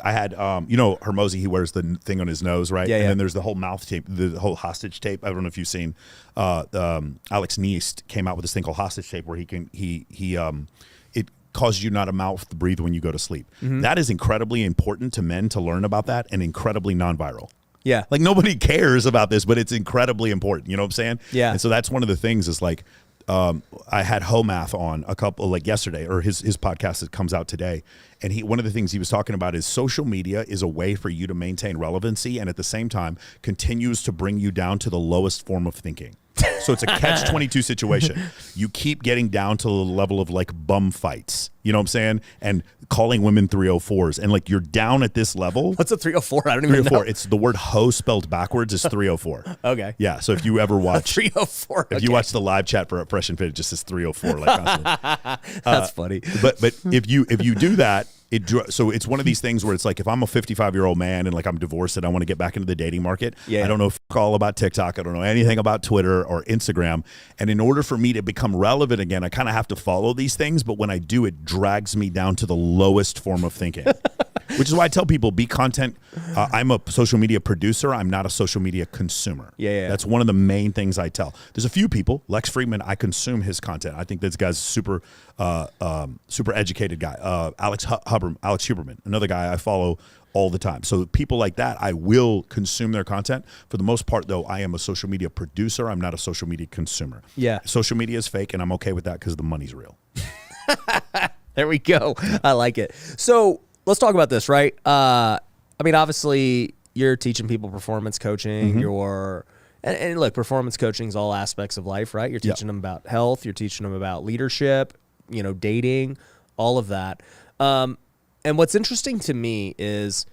I had, Hermosi, he wears the thing on his nose, right? Yeah, and yeah. then there's the whole mouth tape, the whole hostage tape. I don't know if you've seen, Alex Neist came out with this thing called hostage tape where it causes you not to mouth breathe when you go to sleep. Mm-hmm. That is incredibly important to men to learn about that, and incredibly non-viral. Yeah. Like, nobody cares about this, but it's incredibly important. You know what I'm saying? Yeah. And so that's one of the things is like, I had Homath on a couple like yesterday, or his podcast that comes out today. And one of the things he was talking about is social media is a way for you to maintain relevancy and at the same time continues to bring you down to the lowest form of thinking. So it's a catch-22 situation. You keep getting down to the level of like bum fights, you know what I'm saying? And calling women 304s. And like, you're down at this level. What's a 304? I don't even know. It's the word hoe spelled backwards is 304. Okay. Yeah. So if you ever watch 304. If you watch the live chat for Fresh and Fit, it just says 304 like constantly. That's funny. But if you do that, so it's one of these things where it's like, if I'm a 55-year-old man and like I'm divorced and I want to get back into the dating market, yeah. I don't know all about TikTok, I don't know anything about Twitter or Instagram, and in order for me to become relevant again, I kind of have to follow these things, but when I do, it drags me down to the lowest form of thinking. Which is why I tell people, be content. I'm a social media producer. I'm not a social media consumer. Yeah. That's one of the main things I tell. There's a few people. Lex Friedman, I consume his content. I think this guy's super educated guy. Alex Huberman, another guy I follow all the time. So people like that, I will consume their content. For the most part, though, I am a social media producer. I'm not a social media consumer. Yeah. Social media is fake, and I'm okay with that because the money's real. There we go. I like it. So let's talk about this, right? I mean, obviously, you're teaching people performance coaching. Mm-hmm. And look, performance coaching is all aspects of life, right? You're teaching them about health. You're teaching them about leadership, dating, all of that. And what's interesting to me is,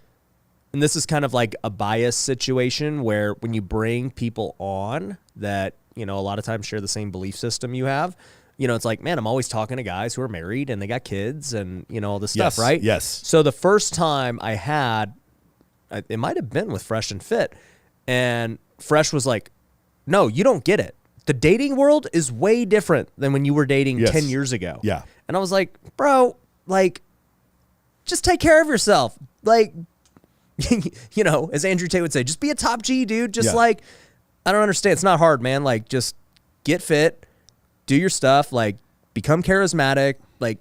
and this is kind of like a bias situation where when you bring people on that, a lot of times share the same belief system you have, it's like, man, I'm always talking to guys who are married and they got kids and, all this stuff, right? Yes. So the first time I had, it might have been with Fresh and Fit, and Fresh was like, no, you don't get it. The dating world is way different than when you were dating 10 years ago. Yeah. And I was like, bro, like, just take care of yourself. Like, as Andrew Tate would say, just be a top G, dude. Just like, I don't understand. It's not hard, man. Like, just get fit, do your stuff, like, become charismatic, like,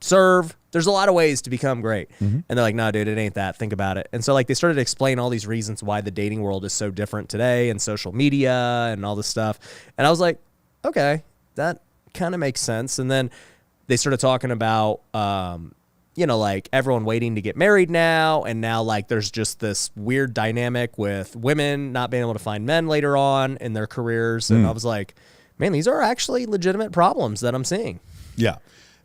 serve. There's a lot of ways to become great. Mm-hmm. And they're like, no, dude, it ain't that. Think about it. And so, like, they started to explain all these reasons why the dating world is so different today and social media and all this stuff. And I was like, okay, that kind of makes sense. And then they started talking about, like everyone waiting to get married now. And now, like, there's just this weird dynamic with women not being able to find men later on in their careers. And I was like, man, these are actually legitimate problems that I'm seeing. Yeah.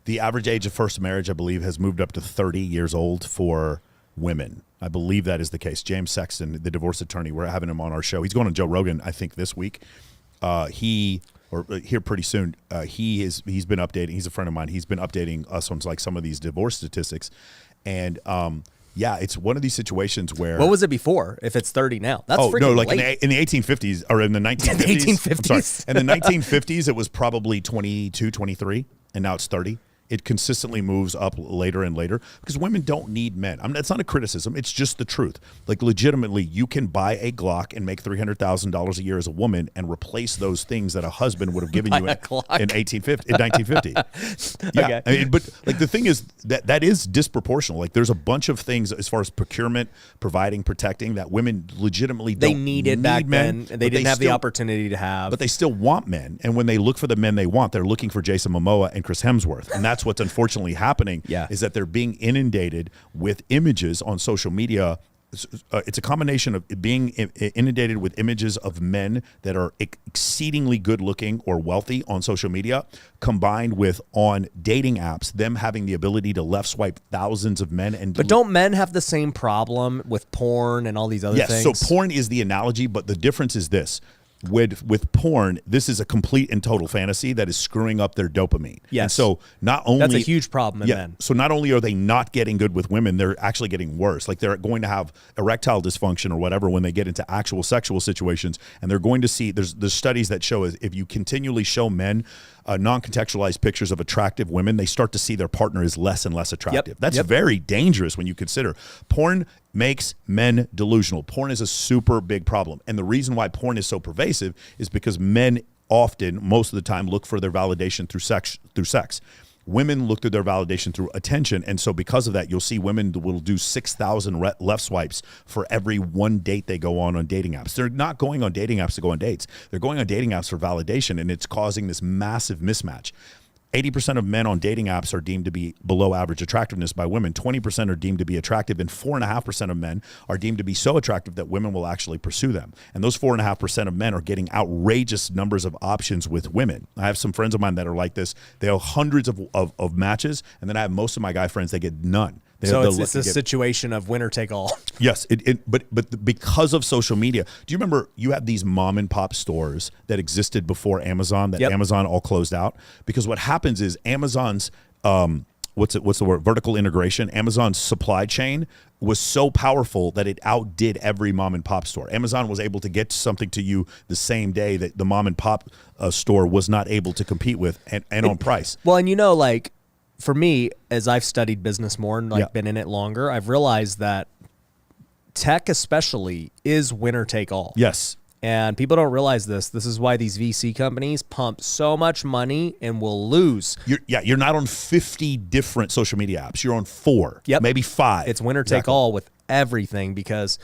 The average age of first marriage, I believe, has moved up to 30 years old for women. I believe that is the case. James Sexton, the divorce attorney, we're having him on our show. He's going on Joe Rogan, I think, this week. Here pretty soon. He's been updating. He's a friend of mine. He's been updating us on like some of these divorce statistics, and it's one of these situations where. What was it before? If it's 30 now, that's freaking late. in the 1850s or in the 1950s. The 1850s. I'm sorry. In the 1950s, it was probably 22, 23, and now it's 30. It consistently moves up later and later because women don't need men. It's not a criticism. It's just the truth. Like, legitimately, you can buy a Glock and make $300,000 a year as a woman and replace those things that a husband would have given you in 1950. Yeah. Okay. I mean, but like the thing is that is disproportional. Like, there's a bunch of things as far as procurement, providing, protecting that women legitimately don't need back men. then. They didn't have the opportunity to have. But they still want men. And when they look for the men they want, they're looking for Jason Momoa and Chris Hemsworth. And that's what's unfortunately happening is that they're being inundated with images on social media. It's a combination of being inundated with images of men that are exceedingly good looking or wealthy on social media, combined with on dating apps, them having the ability to left swipe thousands of men. But don't men have the same problem with porn and all these other things? Yes, so porn is the analogy, but the difference is this. With porn, this is a complete and total fantasy that is screwing up their dopamine. Yes. And so not only that's a huge problem in men. So not only are they not getting good with women, they're actually getting worse. Like, they're going to have erectile dysfunction or whatever when they get into actual sexual situations, and they're going to see there's studies that show if you continually show men non-contextualized pictures of attractive women, they start to see their partner is less and less attractive. That's Yep. very dangerous when you consider porn makes men delusional. Porn is a super big problem. And the reason why porn is so pervasive is because men often, most of the time, look for their validation through sex. Women look through their validation through attention. And so because of that, you'll see women will do 6,000 left swipes for every one date they go on dating apps. They're not going on dating apps to go on dates. They're going on dating apps for validation, and it's causing this massive mismatch. 80% of men on dating apps are deemed to be below average attractiveness by women. 20% are deemed to be attractive, and 4.5% of men are deemed to be so attractive that women will actually pursue them. And those 4.5% of men are getting outrageous numbers of options with women. I have some friends of mine that are like this. They have hundreds of matches, and then I have most of my guy friends that get none. So it's a situation of winner take all. Yes, but because of social media, do you remember you had these mom and pop stores that existed before Amazon that Amazon all closed out? Because what happens is Amazon's what's the word? Vertical integration. Amazon's supply chain was so powerful that it outdid every mom and pop store. Amazon was able to get something to you the same day that the mom and pop store was not able to compete with, and on price. Well, and like, for me, as I've studied business more and been in it longer, I've realized that tech especially is winner take all. Yes. And people don't realize this. This is why these VC companies pump so much money and will lose. You're not on 50 different social media apps. You're on 4, maybe 5. It's winner take all with everything because,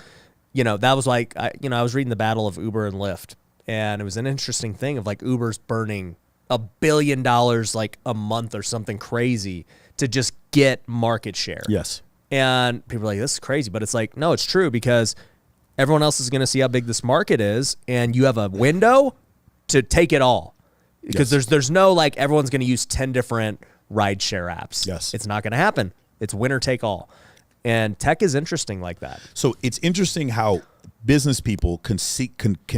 that was like, I was reading the battle of Uber and Lyft, and it was an interesting thing of like Uber's burning $1 billion like a month or something crazy to just get market share. Yes. And people are like, this is crazy. But it's like, no, it's true because everyone else is going to see how big this market is. And you have a window to take it all. Because there's no like everyone's going to use 10 different rideshare apps. Yes. It's not going to happen. It's winner take all. And tech is interesting like that. So it's interesting how business people can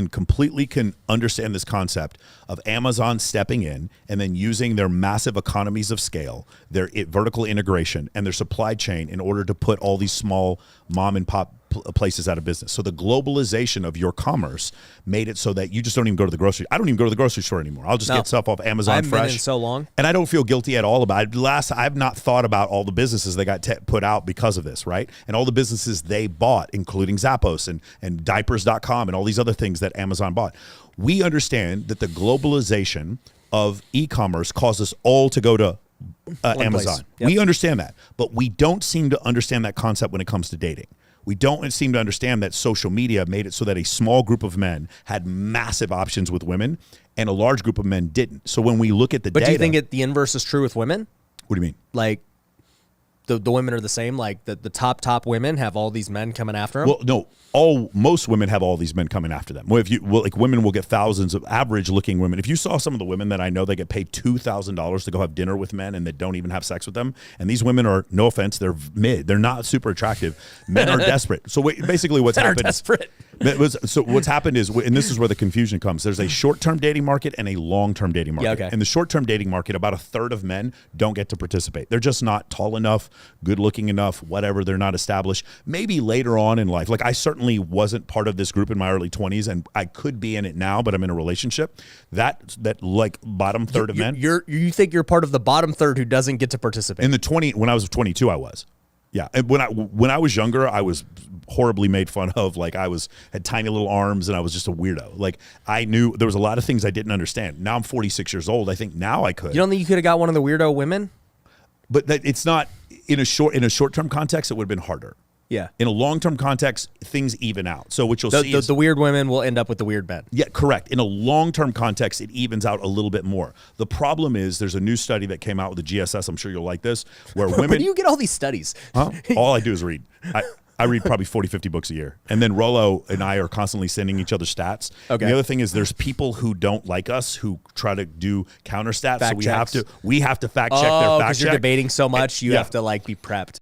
completely understand this concept of Amazon stepping in and then using their massive economies of scale, their vertical integration, and their supply chain in order to put all these small mom and pop places out of business. So the globalization of your commerce made it so that you just don't even go to the grocery. I don't even go to the grocery store anymore. I'll just get stuff off Amazon I've Fresh. Been in so long, and I don't feel guilty at all about it. I've not thought about all the businesses that got put out because of this, right? And all the businesses they bought, including Zappos and diapers.com and all these other things that Amazon bought. We understand that the globalization of e-commerce caused us all to go to Amazon. We understand that, but we don't seem to understand that concept when it comes to dating. We don't seem to understand that social media made it so that a small group of men had massive options with women and a large group of men didn't. So when we look at the data... But do you think the inverse is true with women? What do you mean? Like, the women are the same? Like, the top women have all these men coming after them? Well, no. Most women have all these men coming after them. Women will get thousands of average-looking women. If you saw some of the women that I know, they get paid $2,000 to go have dinner with men and that don't even have sex with them. And these women are, no offense, they're mid. They're not super attractive. Men are desperate. So basically, what's happened? Desperate. So what's happened is, and this is where the confusion comes. There's a short-term dating market and a long-term dating market. Yeah, okay. In the short-term dating market, about a third of men don't get to participate. They're just not tall enough, good-looking enough, whatever. They're not established. Maybe later on in life, like I certainly wasn't part of this group in my early 20s, and I could be in it now, but I'm in a relationship. That like bottom third of men. You think you're part of the bottom third who doesn't get to participate? When I was 22, I was. Yeah, and when I was younger, I was horribly made fun of. Like had tiny little arms, and I was just a weirdo. Like I knew there was a lot of things I didn't understand. Now I'm 46 years old. I think now I could. You don't think you could have got one of the weirdo women? But it's not in a short-term context. It would have been harder. Yeah. In a long-term context, things even out. So what you'll see is the weird women will end up with the weird men. Yeah, correct. In a long-term context, it evens out a little bit more. The problem is there's a new study that came out with the GSS. I'm sure you'll like this, where women... Where do you get all these studies? Huh? All I do is read. I read probably 40, 50 books a year. And then Rollo and I are constantly sending each other stats. Okay. And the other thing is there's people who don't like us who try to do counter stats. Fact so we checks. have to fact check their fact check. Because you're debating so much, you have to like be prepped.